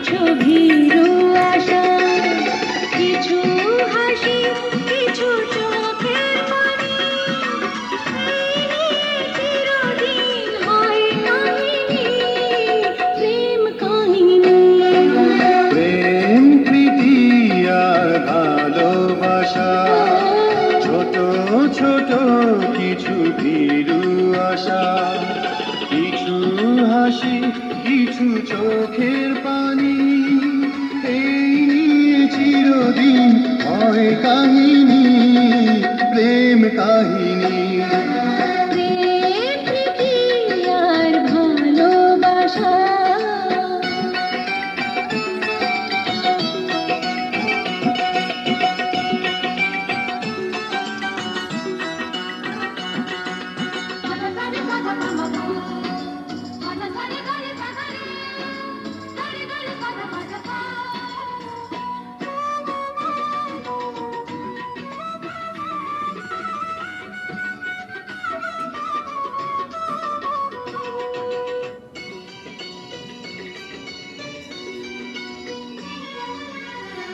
কিছু ভীরু আশা, কিছু হাসি, কিছু চোখের পানি, চিরদিন হয় কাহিনী, প্রেম কাহিনী। প্রেম প্রীতি আর ভালোবাসা, ছোট ছোট কিছু ভীরু আশা, কিছু হাসি, কিছু চোখের পানি, এই নিয়ে চিরদিন হয় কাহিনী, প্রেম কাহিনী। প্রেম প্রীতি আর ভালোবাসা।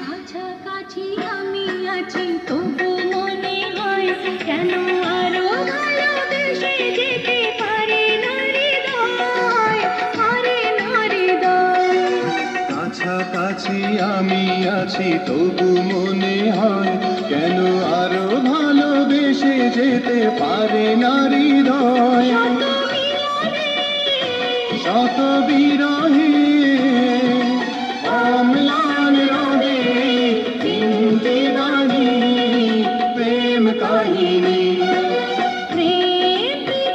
কাছাকাছি আমি আছি, তবু মনে হয় কেন আরো ভালোবেসে যেতে পারে না হৃদয়, পারে না হৃদয়। কাছাকাছি আমি আছি, তবু মনে হয় কেন আরো ভালোবেসে যেতে পারে না হৃদয়। শত বিরহে অম্লান রবে তিনটি বাণী, প্রেম কাহিনী।